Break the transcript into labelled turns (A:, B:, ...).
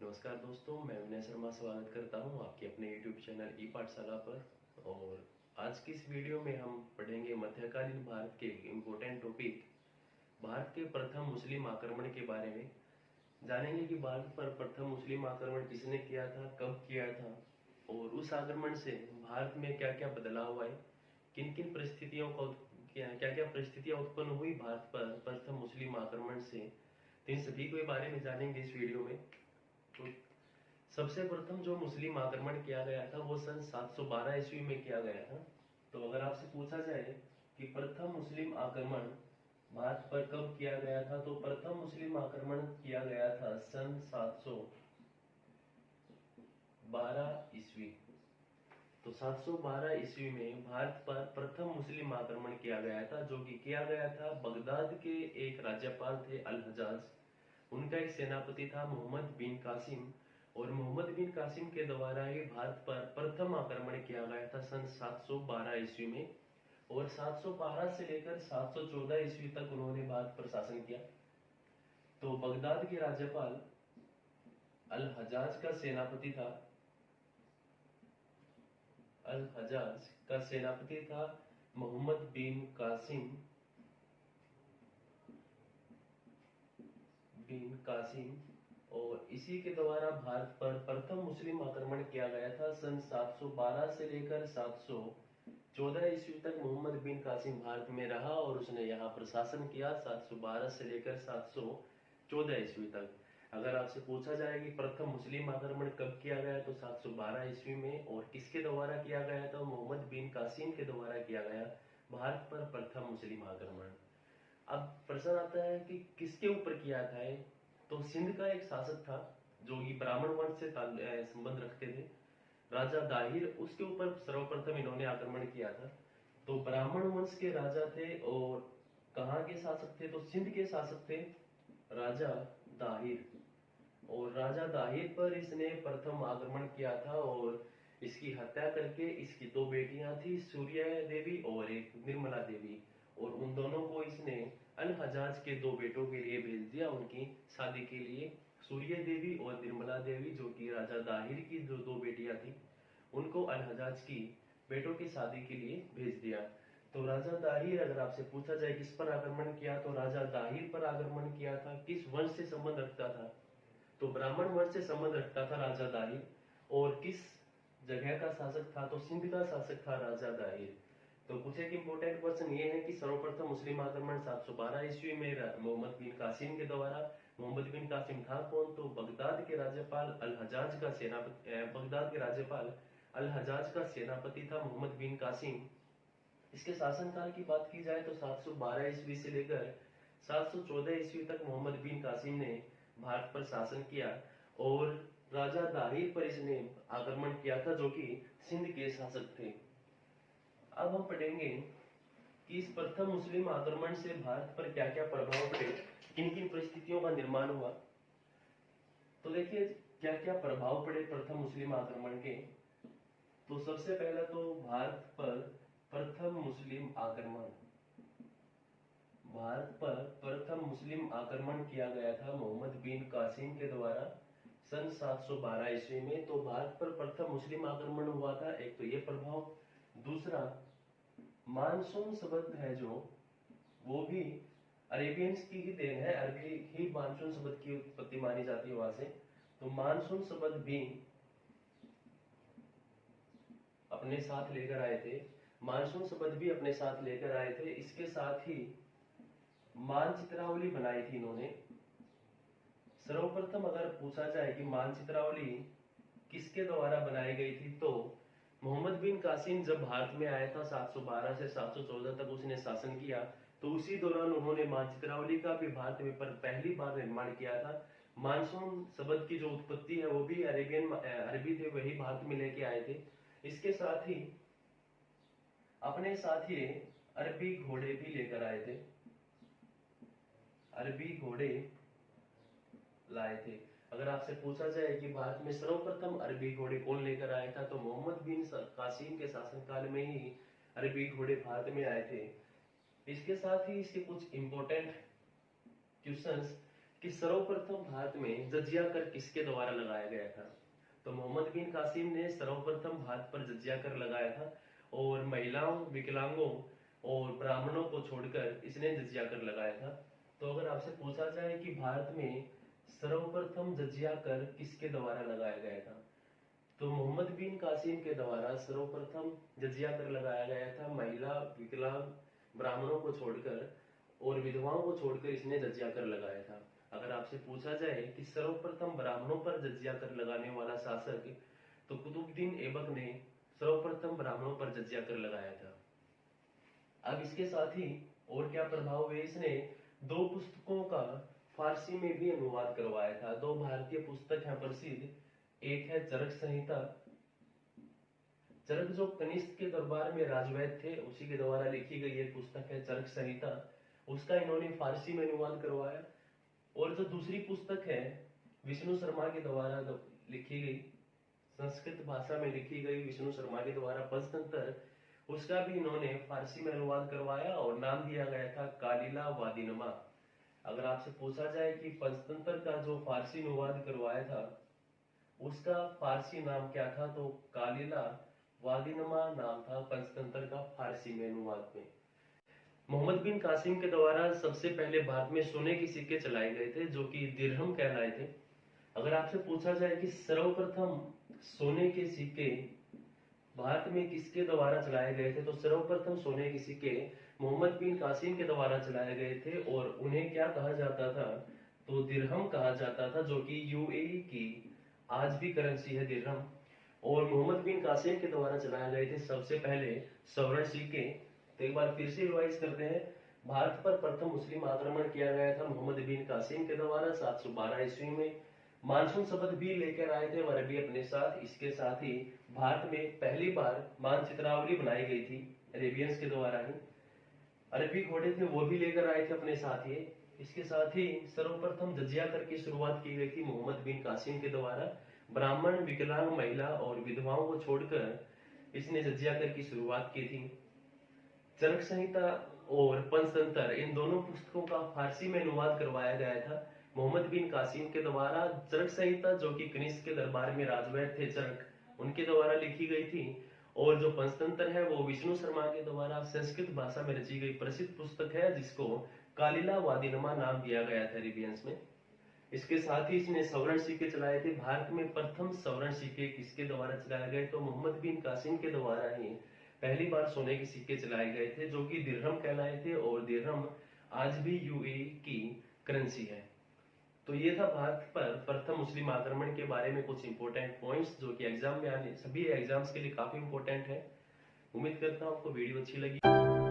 A: नमस्कार दोस्तों, मैं विनय शर्मा स्वागत करता हूं आपके अपने YouTube चैनल ई पाठशाला पर। और आज की इस वीडियो में हम पढ़ेंगे मध्यकालीन भारत के इम्पोर्टेंट टॉपिक भारत के प्रथम मुस्लिम आक्रमण के बारे में। जानेंगे कि भारत पर प्रथम मुस्लिम आक्रमण किसने किया था, कब किया था और उस आक्रमण से भारत में क्या क्या बदलाव आए, किन किन परिस्थितियों का क्या क्या परिस्थितियां उत्पन्न हुई भारत पर प्रथम मुस्लिम आक्रमण से। तो इन सभी के बारे में जानेंगे इस वीडियो में। तो सबसे प्रथम जो मुस्लिम आक्रमण किया गया था वो सन 712 ईस्वी में किया गया था। तो अगर आपसे पूछा जाए कि प्रथम मुस्लिम आक्रमण भारत पर कब किया गया था, तो प्रथम मुस्लिम आक्रमण किया गया था सन 712 ईस्वी। तो 712 ईस्वी में भारत पर प्रथम मुस्लिम आक्रमण किया गया था, जो कि किया गया था बगदाद के एक राज्यपाल थे अल हजाज। उनका एक सेनापति था मोहम्मद बिन कासिम, और मोहम्मद बिन कासिम के द्वारा ही भारत पर प्रथम आक्रमण किया गया था सन 712 ईस्वी में। और 712 से लेकर 714 ईस्वी तक उन्होंने भारत पर शासन किया। तो बगदाद के राज्यपाल अल हजाज का सेनापति था मोहम्मद बिन कासिम। और इसी के द्वारा भारत पर प्रथम मुस्लिम आक्रमण किया गया था सन 712 से लेकर 714 ईस्वी तक मोहम्मद बिन कासिम भारत में रहा और उसने यहाँ पर शासन किया 712 से लेकर 714 ईस्वी तक। अगर आपसे पूछा जाए कि प्रथम मुस्लिम आक्रमण कब किया गया, तो 712 ईस्वी में। और किसके द्वारा किया गया, तो मोहम्मद बिन कासिम के द्वारा किया गया भारत पर प्रथम मुस्लिम आक्रमण। अब प्रश्न आता है कि किसके ऊपर किया था ये। तो सिंध का एक शासक था जो कि ब्राह्मण वंश से संबंध रखते थे, राजा दाहिर, उसके ऊपर सर्वप्रथम इन्होंने आक्रमण किया था। तो ब्राह्मण वंश के राजा थे और कहाँ के शासक थे, तो सिंध के शासक थे राजा दाहिर। और राजा दाहिर पर इसने प्रथम आक्रमण किया था और इसकी हत्या करके इसकी दो बेटियां थी, सूर्य देवी और एक निर्मला देवी, और उन दोनों को इसने अल हजाज के दो बेटों के लिए भेज दिया उनकी शादी के लिए। सूर्य देवी और निर्मला देवी, जो कि राजा दाहिर की जो दो बेटियां थी, उनको अल हजाज की बेटों की शादी के लिए भेज दिया। तो राजा दाहिर, अगर आपसे पूछा जाए किस पर आक्रमण किया, तो राजा दाहिर पर आक्रमण किया था। किस वंश से संबंध रखता था, तो ब्राह्मण वंश से संबंध रखता था राजा दाहिर। और किस जगह का शासक था, तो सिंध का शासक था राजा दाहिर। तो कुछ एक इंपोर्टेंट क्वेश्चन ये है कि सर्वप्रथम मुस्लिम आक्रमण 712 ईस्वी में मोहम्मद बिन कासिम के द्वारा। मोहम्मद बिन कासिम था कौन, तो बगदाद के राज्यपाल अल हजाज का सेनापति था मोहम्मद बिन कासिम। इसके शासनकाल की बात की जाए तो 712 ईस्वी से लेकर 714 ईस्वी तक मोहम्मद बिन कासिम ने भारत पर शासन किया और राजा दाहिर पर इसने आक्रमण किया था, जो कि सिंध के शासक थे। अब हम पढ़ेंगे कि इस प्रथम मुस्लिम आक्रमण से भारत पर क्या क्या प्रभाव पड़े, किन किन परिस्थितियों का निर्माण हुआ। तो देखिए क्या क्या प्रभाव पड़े प्रथम मुस्लिम आक्रमण के। तो सबसे पहला तो भारत पर प्रथम मुस्लिम आक्रमण किया गया था मोहम्मद बिन कासिम के द्वारा सन 712 ईस्वी में। तो भारत पर प्रथम मुस्लिम आक्रमण हुआ था, एक तो ये प्रभाव। दूसरा, मानसून शब्द है जो, वो भी अरेबियंस की ही देन है, अरबी ही मानसून शब्द की उत्पत्ति मानी जाती है वहां से। तो मानसून शब्द भी अपने साथ लेकर आए थे। इसके साथ ही मानचित्रावली बनाई थी इन्होंने। सर्वप्रथम अगर पूछा जाए कि मानचित्रावली किसके द्वारा बनाई गई थी, तो मोहम्मद बिन कासिम जब भारत में आया था 712 से 714 तक उसने शासन किया, तो उसी दौरान उन्होंने मानचित्रावली का भी भारत में पर पहली बार निर्माण किया था। मानसून शब्द की जो उत्पत्ति है वो भी अरबी थे, वही भारत में लेके आए थे। इसके साथ ही अपने साथ ही अरबी घोड़े भी लेकर आए थे, अरबी घोड़े लाए थे। अगर आपसे पूछा जाए कि भारत में सर्वप्रथम अरबी घोड़े कौन लेकर आया था, तो मोहम्मद बिन कासिम के शासनकाल में ही अरबी घोड़े भारत में आए थे। इसके साथ ही इसके कुछ इंपॉर्टेंट क्वेश्चंस कि सर्वप्रथम भारत में जजिया कर किसके द्वारा लगाया गया था। तो मोहम्मद बिन कासिम ने सर्वप्रथम भारत पर जजिया कर लगाया था और महिलाओं, विकलांगों और ब्राह्मणों को छोड़कर इसने जजिया कर लगाया था। तो अगर आपसे पूछा जाए कि भारत में सर्वप्रथम जजिया कर किसके द्वारा लगाया गया था, तो मोहम्मद बिन कासिम के द्वारा सर्वप्रथम जजिया कर लगाया गया था। महिला, विकलांग, ब्राह्मणों को छोड़कर और विधवाओं को छोड़कर इसने जजिया कर लगाया था। अगर आपसे पूछा जाए कि सर्वप्रथम ब्राह्मणों पर जजिया कर लगाने वाला शासक, तो कुतुबुद्दीन ऐबक ने सर्वप्रथम ब्राह्मणों पर जजिया कर लगाया था। अब इसके साथ ही और क्या प्रभाव हुए, इसने 2 पुस्तकों का फारसी में भी अनुवाद करवाया था। 2 भारतीय पुस्तक हैं प्रसिद्ध, एक है चरक संहिता। चरक जो कनिष्क के दरबार में राजवैद्य थे उसी के द्वारा लिखी गई एक पुस्तक है चरक संहिता, उसका इन्होंने फारसी में अनुवाद करवाया। और जो दूसरी पुस्तक है विष्णु शर्मा के द्वारा लिखी गई, संस्कृत भाषा में लिखी गई विष्णु शर्मा के द्वारा पंचतंत्र, उसका भी इन्होंने फारसी में अनुवाद करवाया और नाम दिया गया था कालिला वादिनमा। अगर आपसे पूछा जाए कि पंचतंत्र का जो फारसी अनुवाद करवाया था उसका फारसी नाम क्या था, तो कालिला वादिनमा नाम था पंचतंत्र का फारसी में अनुवाद में। मोहम्मद बिन कासिम के द्वारा सबसे पहले भारत में सोने के सिक्के चलाए गए थे जो कि दिरहम कहलाए थे। अगर आपसे पूछा जाए कि सर्वप्रथम सोने के सिक्के भारत में किसके द्वारा चलाए गए थे, तो सर्वप्रथम सोने के सिक्के मोहम्मद बिन कासिम के द्वारा चलाए गए थे और उन्हें क्या कहा जाता था, तो दिरहम कहा जाता था, जो कि यूएई की आज भी करेंसी है दिरहम। और मोहम्मद बिन कासिम के द्वारा चलाए गए थे सबसे पहले स्वर्ण सिक्के। तो एक बार फिर से रिवाइज करते हैं, भारत पर प्रथम मुस्लिम आक्रमण किया गया था मोहम्मद बिन कासिम के द्वारा 712 ईस्वी में। मानसून शब्द भी लेकर आए थे वह भी अपने साथ। इसके साथ ही भारत में पहली बार मानचित्रावली बनाई गई थी अरेबियंस के द्वारा ही। अरबी घोड़े थे वो भी लेकर आए थे अपने साथ ही। इसके साथ ही सर्वप्रथम जजिया कर की शुरुआत की गई थी मोहम्मद बिन कासिम के द्वारा। ब्राह्मण, विकलांग, महिला और विधवाओं को छोड़कर इसने जजिया कर की शुरुआत की थी। चरक संहिता और पंचतंत्र इन दोनों पुस्तकों का फारसी में अनुवाद करवाया गया था मोहम्मद बिन कासिम के द्वारा। चरक संहिता जो कि कनिष्क के दरबार में राजवैद्य थे चरक, उनके द्वारा लिखी गई थी। और जो पंचतंत्र है वो विष्णु शर्मा के द्वारा संस्कृत भाषा में रची गई प्रसिद्ध पुस्तक है जिसको कालिला वादिनमा नाम दिया गया था अरेबियंस में। इसके साथ ही इसने स्वर्ण सिक्के चलाए थे। भारत में प्रथम स्वर्ण सिक्के किसके द्वारा चलाए गए, तो मोहम्मद बिन कासिम के द्वारा ही पहली बार सोने के सिक्के चलाए गए थे जो कि दिरहम कहलाए थे। और दिरहम आज भी यूएई की करेंसी है। तो ये था भारत पर प्रथम मुस्लिम आक्रमण के बारे में कुछ इंपॉर्टेंट पॉइंट्स जो कि एग्जाम में आने सभी एग्जाम्स के लिए काफी इंपॉर्टेंट है। उम्मीद करता हूँ आपको वीडियो अच्छी लगी।